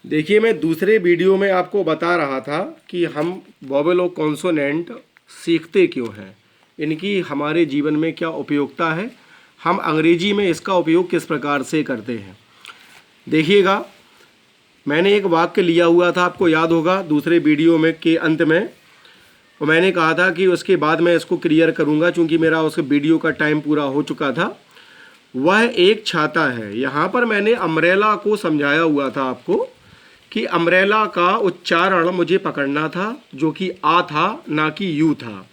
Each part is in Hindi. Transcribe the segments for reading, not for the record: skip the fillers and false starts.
देखिए, मैं दूसरे वीडियो में आपको बता रहा था कि हम वोवेल और कॉन्सोनेंट सीखते क्यों हैं, इनकी हमारे जीवन में क्या उपयोगिता है, हम अंग्रेजी में इसका उपयोग किस प्रकार से करते हैं। देखिएगा, मैंने एक वाक्य लिया हुआ था, आपको याद होगा दूसरे वीडियो में के अंत में, और मैंने कहा था कि उसके बाद मैं इसको क्लियर करूंगा क्योंकि मेरा उस वीडियो का टाइम पूरा हो चुका था। वह एक छाता है। यहाँ पर मैंने अम्ब्रेला को समझाया हुआ था आपको कि अम्ब्रेला का उच्चारण मुझे पकड़ना था, जो कि आ था ना कि यू था।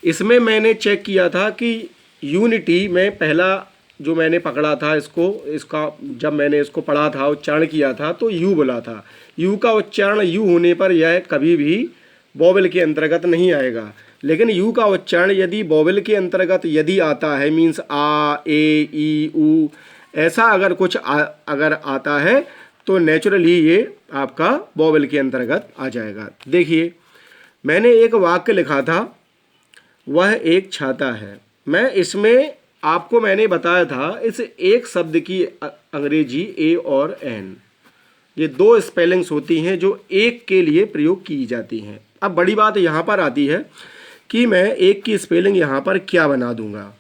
इसमें मैंने चेक किया था कि यूनिटी में पहला जो मैंने पकड़ा था इसका जब मैंने इसको पढ़ा था, उच्चारण किया था, तो यू बोला था। यू का उच्चारण यू होने पर यह कभी भी वोवेल के अंतर्गत नहीं आएगा, लेकिन यू का उच्चारण यदि वोवेल के अंतर्गत यदि आता है, मीन्स आ, ए, ई, ऊ, ऐसा अगर कुछ अगर आता है तो नेचुरली ये आपका वोवेल के अंतर्गत आ जाएगा। देखिए, मैंने एक वाक्य लिखा था, वह एक छाता है। मैं इसमें आपको मैंने बताया था इस एक शब्द की अंग्रेजी ए और एन, ये दो स्पेलिंग्स होती हैं जो एक के लिए प्रयोग की जाती हैं। अब बड़ी बात यहाँ पर आती है कि मैं एक की स्पेलिंग यहाँ पर क्या बना दूंगा।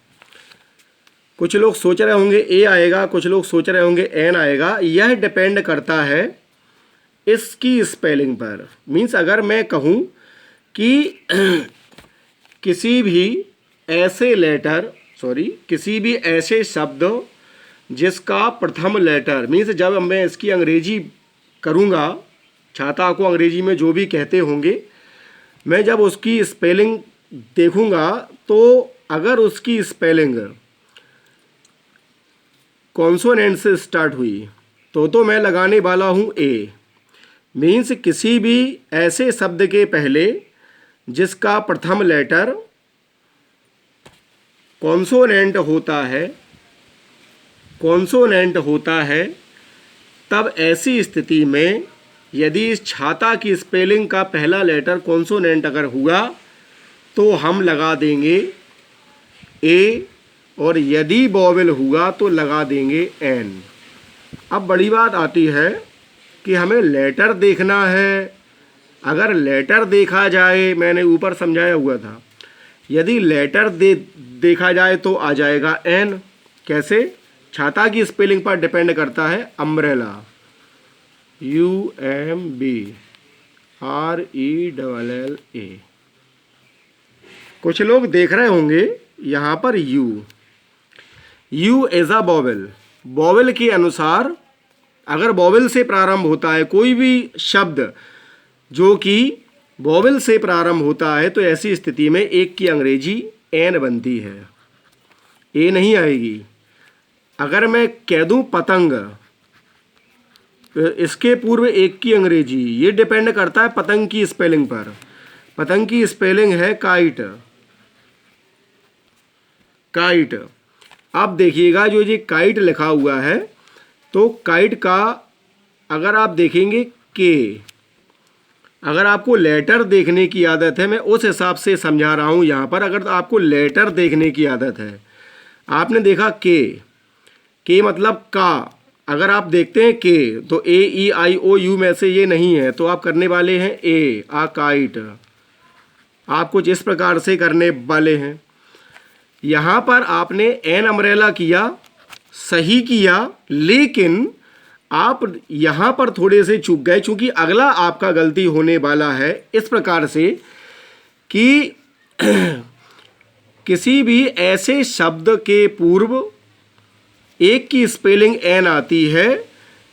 कुछ लोग सोच रहे होंगे ए आएगा, कुछ लोग सोच रहे होंगे एन आएगा। यह डिपेंड करता है इसकी स्पेलिंग पर। मीन्स अगर मैं कहूँ कि किसी भी ऐसे शब्द जिसका प्रथम लेटर, मीन्स जब मैं इसकी अंग्रेजी करूँगा, छाता को अंग्रेजी में जो भी कहते होंगे, मैं जब उसकी स्पेलिंग देखूँगा तो अगर उसकी स्पेलिंग कॉन्सोनेंट से स्टार्ट हुई तो मैं लगाने वाला हूँ ए। मीन्स किसी भी ऐसे शब्द के पहले जिसका प्रथम लेटर कॉन्सोनेंट होता है, तब ऐसी स्थिति में यदि इस छाता की स्पेलिंग का पहला लेटर कॉन्सोनेंट अगर हुआ तो हम लगा देंगे ए, और यदि वोवेल हुआ तो लगा देंगे एन। अब बड़ी बात आती है कि हमें लेटर देखना है। अगर लेटर देखा जाए, मैंने ऊपर समझाया हुआ था, यदि लेटर देखा जाए तो आ जाएगा एन। कैसे? छाता की स्पेलिंग पर डिपेंड करता है अम्ब्रेला, UMBRELLA। कुछ लोग देख रहे होंगे यहाँ पर U as a vowel. Vowel के अनुसार अगर वोवेल से प्रारंभ होता है कोई भी शब्द जो कि वोवेल से प्रारंभ होता है, तो ऐसी स्थिति में एक की अंग्रेजी एन बनती है, ए नहीं आएगी। अगर मैं कह दूं पतंग, इसके पूर्व एक की अंग्रेजी, ये डिपेंड करता है पतंग की स्पेलिंग पर। पतंग की स्पेलिंग है काइट। अब देखिएगा, जो ये काइट लिखा हुआ है, तो काइट का अगर आप देखेंगे के, अगर आपको लेटर देखने की आदत है, मैं उस हिसाब से समझा रहा हूँ यहाँ पर। अगर आपको लेटर देखने की आदत है, आपने देखा के मतलब का, अगर आप देखते हैं के तो AEIOU में से ये नहीं है, तो आप करने वाले हैं ए, आ काइट। आप कुछ इस प्रकार से करने वाले हैं। यहाँ पर आपने एन अम्ब्रेला किया, सही किया, लेकिन आप यहाँ पर थोड़े से चूक गए, क्योंकि अगला आपका गलती होने वाला है इस प्रकार से कि किसी भी ऐसे शब्द के पूर्व एक की स्पेलिंग एन आती है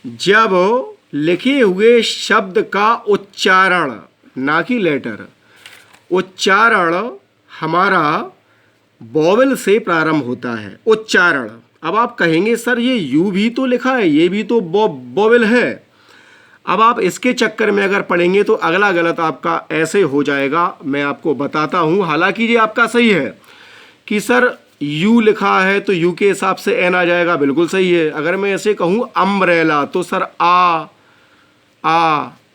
जब लिखे हुए शब्द का उच्चारण, ना कि लेटर, उच्चारण हमारा वोवेल से प्रारंभ होता है। उच्चारण। अब आप कहेंगे सर ये यू भी तो लिखा है, ये भी तो वोवेल है। अब आप इसके चक्कर में अगर पढ़ेंगे तो अगला गलत आपका ऐसे हो जाएगा। मैं आपको बताता हूँ, हालांकि ये आपका सही है कि सर यू लिखा है तो यू के हिसाब से एन आ जाएगा, बिल्कुल सही है। अगर मैं ऐसे कहूँ अम्ब्रेला तो सर आ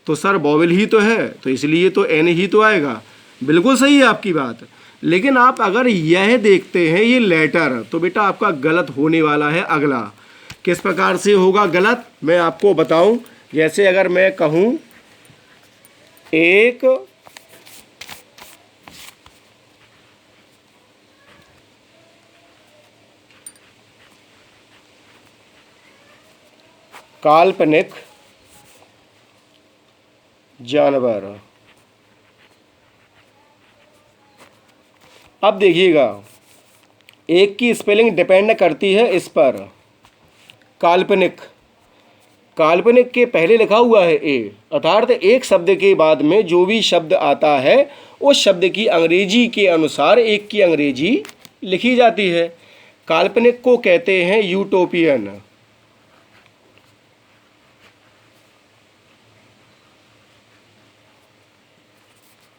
तो सर वोवेल ही तो है, तो इसलिए तो एन ही तो आएगा, बिल्कुल सही है आपकी बात। लेकिन आप अगर यह देखते हैं ये लेटर, तो बेटा आपका गलत होने वाला है। अगला किस प्रकार से होगा गलत, मैं आपको बताऊं। जैसे अगर मैं कहूँ एक काल्पनिक जानवर। अब देखिएगा, एक की स्पेलिंग डिपेंड करती है इस पर, काल्पनिक। काल्पनिक के पहले लिखा हुआ है ए, अर्थात एक शब्द के बाद में जो भी शब्द आता है उस शब्द की अंग्रेजी के अनुसार एक की अंग्रेजी लिखी जाती है। काल्पनिक को कहते हैं यूटोपियन।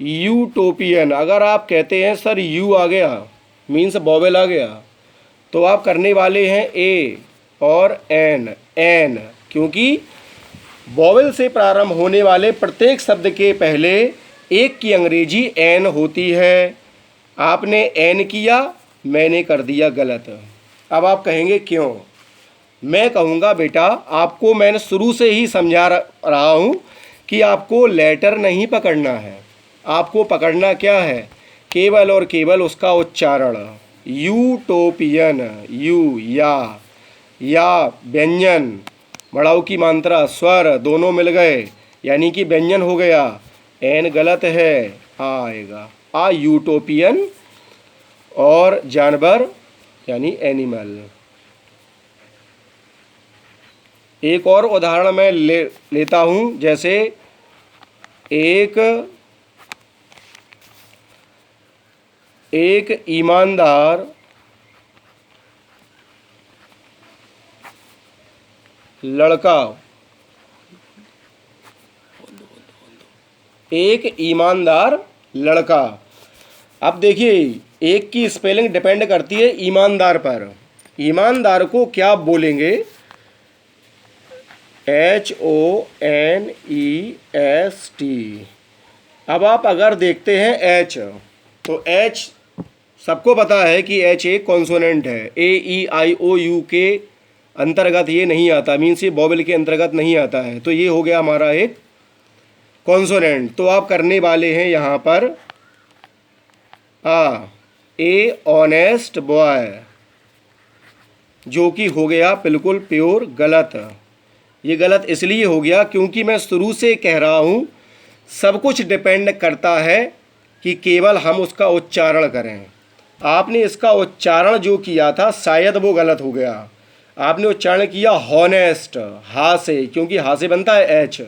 यूटोपियन। अगर आप कहते हैं सर यू आ गया, मीन्स वॉवेल आ गया, तो आप करने वाले हैं ए और एन। एन, क्योंकि वॉवेल से प्रारंभ होने वाले प्रत्येक शब्द के पहले एक की अंग्रेजी एन होती है। आपने एन किया, मैंने कर दिया गलत। अब आप कहेंगे क्यों? मैं कहूँगा बेटा, आपको मैंने शुरू से ही समझा रहा हूँ कि आपको लेटर नहीं पकड़ना है, आपको पकड़ना क्या है? केवल और केवल उसका उच्चारण। यूटोपियन, यू या व्यंजन, मड़ाऊ की मात्रा, स्वर दोनों मिल गए यानी कि व्यंजन हो गया। एन गलत है, आ आएगा। आ यूटोपियन और जानवर यानी एनिमल। एक और उदाहरण मैं लेता हूँ, जैसे एक ईमानदार लड़का। एक ईमानदार लड़का। अब देखिए, एक की स्पेलिंग डिपेंड करती है ईमानदार पर। ईमानदार को क्या बोलेंगे? HONEST। अब आप अगर देखते हैं एच, तो एच सबको पता है कि एच एक कॉन्सोनेंट है। AEIOU के अंतर्गत ये नहीं आता, मीन्स ये वॉवेल के अंतर्गत नहीं आता है, तो ये हो गया हमारा एक कॉन्सोनेंट। तो आप करने वाले हैं यहाँ पर ए ऑनेस्ट बॉय, जो कि हो गया बिल्कुल प्योर गलत। ये गलत इसलिए हो गया क्योंकि मैं शुरू से कह रहा हूँ सब कुछ डिपेंड करता है कि केवल हम उसका उच्चारण करें। आपने इसका उच्चारण जो किया था शायद वो गलत हो गया। आपने उच्चारण किया हॉनेस्ट, हा से, क्योंकि हा से बनता है एच।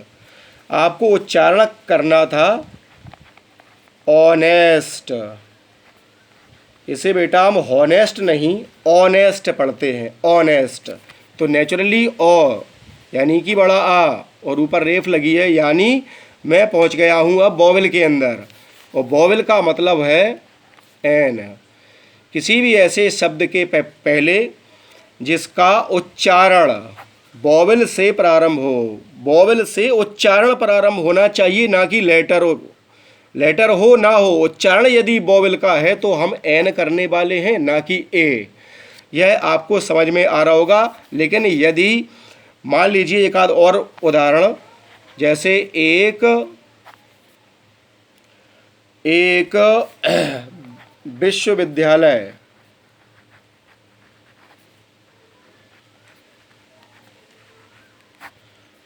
आपको उच्चारण करना था ऑनेस्ट। इसे बेटा हम हॉनेस्ट नहीं ऑनेस्ट पढ़ते हैं, ऑनेस्ट। तो नेचुरली ओ यानी कि बड़ा आ और ऊपर रेफ लगी है, यानी मैं पहुंच गया हूं अब वॉवेल के अंदर, और वॉवेल का मतलब है एन। किसी भी ऐसे शब्द के पहले जिसका उच्चारण वॉवेल से प्रारंभ हो, वॉवेल से उच्चारण प्रारंभ होना चाहिए, ना कि लेटर हो ना हो। उच्चारण यदि वॉवेल का है तो हम एन करने वाले हैं, ना कि ए। यह आपको समझ में आ रहा होगा। लेकिन यदि मान लीजिए एक आध और उदाहरण, जैसे एक विश्वविद्यालय।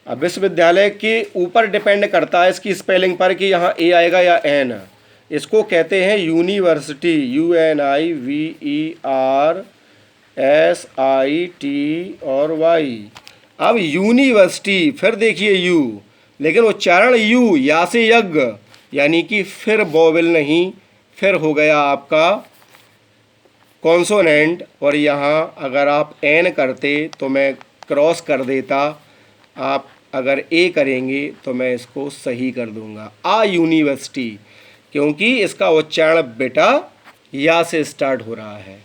अब विश्वविद्यालय के ऊपर डिपेंड करता है इसकी स्पेलिंग पर कि यहाँ ए आएगा या एन। इसको कहते हैं यूनिवर्सिटी, UNIVERSIT और वाई। अब यूनिवर्सिटी, फिर देखिए यू, लेकिन उच्चारण यू, या से यज्ञ, यानी कि फिर वॉवेल नहीं, फिर हो गया आपका कॉन्सोनेंट। और यहाँ अगर आप एन करते तो मैं क्रॉस कर देता, आप अगर ए करेंगे तो मैं इसको सही कर दूंगा, आ यूनिवर्सिटी, क्योंकि इसका उच्चारण बेटा या से स्टार्ट हो रहा है।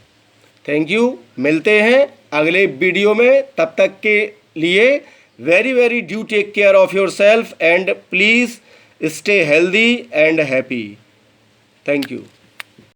थैंक यू, मिलते हैं अगले वीडियो में। तब तक के लिए very do take care of yourself and please stay healthy and happy. Thank you.